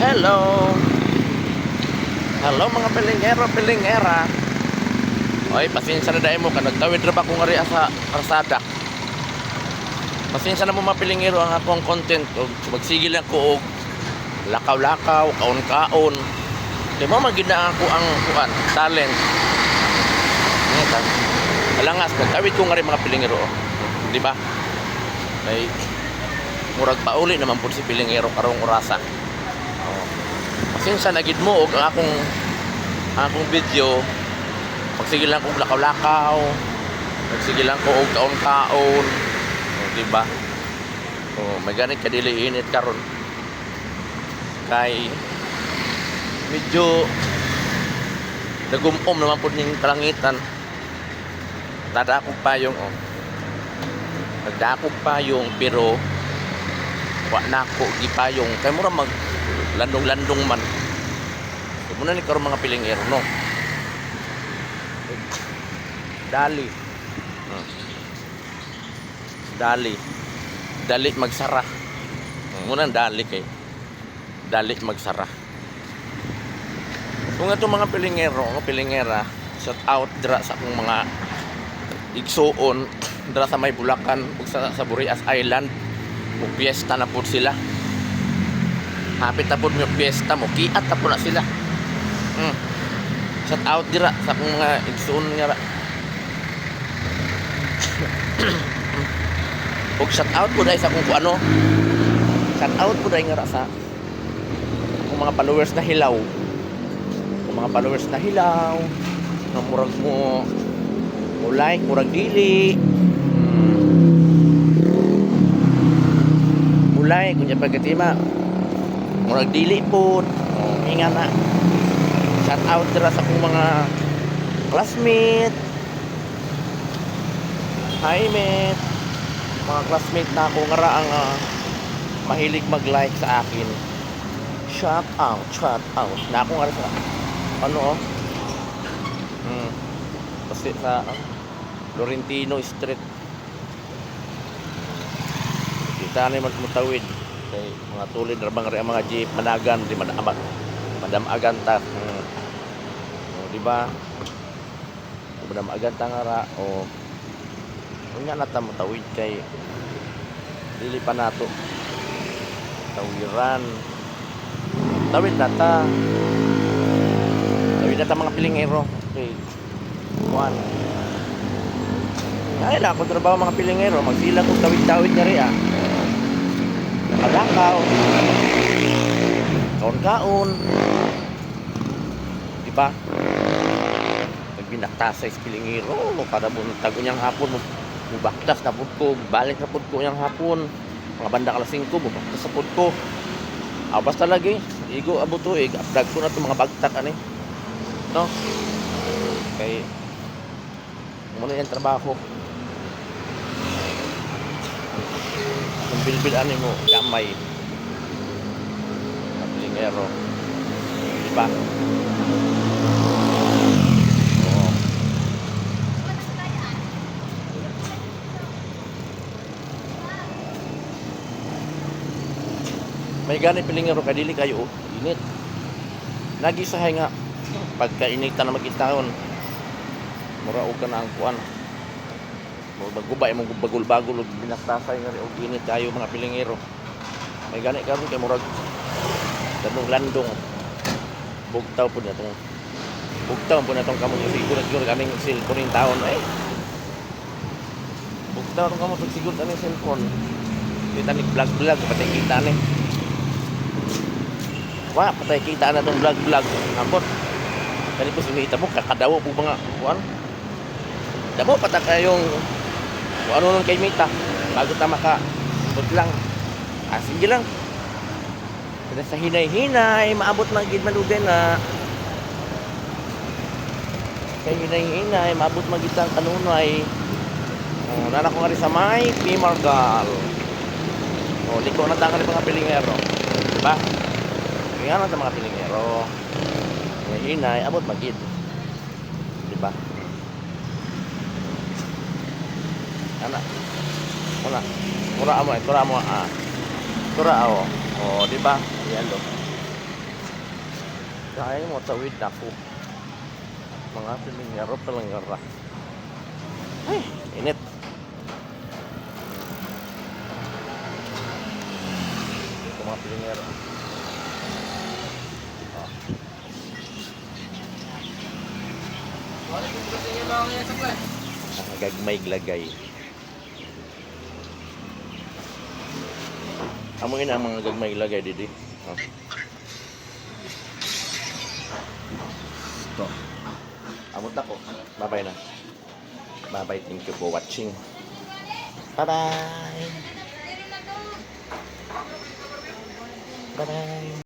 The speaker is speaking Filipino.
Hello. Hello mga pilingero, pilingera. Oy, pasensya na dahil mo ka. Nagtawid ra ba ko nga rin sa karsada. Pasensya na mo mga pilingero ang akong content. Magsigil lang ko og lakaw-lakaw, kaon-kaon. Di mo magina ako ang kuan, talent. Ngeta. Alangas, nagtawid ko nga rin mga pilingero. Di ba? Ay, murag pauli naman po si pilingero karong orasa. Pasensya na gid mo og ang akong video. Pagsige lang kog lakaw-lakaw. Pagsige lang ko og kaon-kaon. Di ba? May ganit kadili init karon. Kay medyo nagumom naman po ning kalangitan. Nadakog payong nagdakog payong pero wa na ko gipayong kay mura mag landong-landong man. So, muna ni karon mga pilingero no. Dali. Dali magsara. Muna dali kay dali magsara. Kung ato mga pilingero, pilingera, shout out dira sa akong mga igsuon dira sa may Bulacan ug sa Burias Island. Ug piyesta na pud sila. Hapit na po yung piyesta mo. Kiat na po na sila. Shout out dira sa akong mga igsoon nga. Ug shout out po dahil sa akong ano. Shout out po dahil nga sa akong mga followers na hilaw. Kung mga followers na hilaw na murag mo like, murag dili. Mulay, kunya pagkatima murag dili po. Inga na. Shout out dira sa akong mga classmate. Hi mate. Mga classmate na ako nga ra ang mahilig mag-like sa akin. Shout out na ako nga ra sa ano kasi sa Florentino Street. Kita na magmutawid kay mga tulid rabang ri ang mga jeep managan di madam aganta. Di ba? Madam aganta nga ra unya na ta mutawid kay dili pa nato tawiran. Tawid na ta mga pilingero. Okay. Kuan. Ay la ko trabaho mga pilingero, magsila kog tawid-tawid na ri Nakalakaw. Kaon-kaon. Di ba? Nagbinaktasay sa pilingero. Kada mo tagunyang hapon mo baktas na pud ko, balik na pud ko yang hapon. Mga banda alas 5 mo baktas sa pud ko. Basta lagi, igo abot to upload ko na to mga bagtak ani. No? Kay muna yung trabaho. Kung bilbilan mo gamay at pilingero, di ba? May gani pilingero kadili kayo init. Nagisahay nga pagka initan na magkitaon mura og ka na ang kuan. Magubay mong bagol-bagol og binaktasay nga og init kayo mga pilingero. May gani karon kay murag landong bugtaw po natong kamo siguro kaming cellphone taon bugtaw kamo siguro kaning cellphone. Kita ni vlog patay kita ni. Wah, patay kita na tong vlog. Ambot. Kani po sumita mo kakadawo po mga kuan. Damo pata kayong ano nung kay Mita bago ta maka lang. Sige lang. Kada sa hinay-hinay maabot man gid malugay na. Kay hinay-hinay maabot man gid ang kanunay. Nana ko nga rin sa may Pimargal. Liko na tangan mga pilingero. Diba? Kaya na sa mga pilingero. Hinay, abot magid. Diba? Ana. Mura mo. Tura diba? Yan do. Kaya mo tawid ako. Mga pilingero palangara. Ay, init. Ito mga pilingero. Ah. Gagmay glagay. Amoy na ang mga gagmay glagay didi. Oh. Ito. Amot ako. Bye-bye na. Bye-bye. Thank you for watching. Bye-bye. Bye-bye.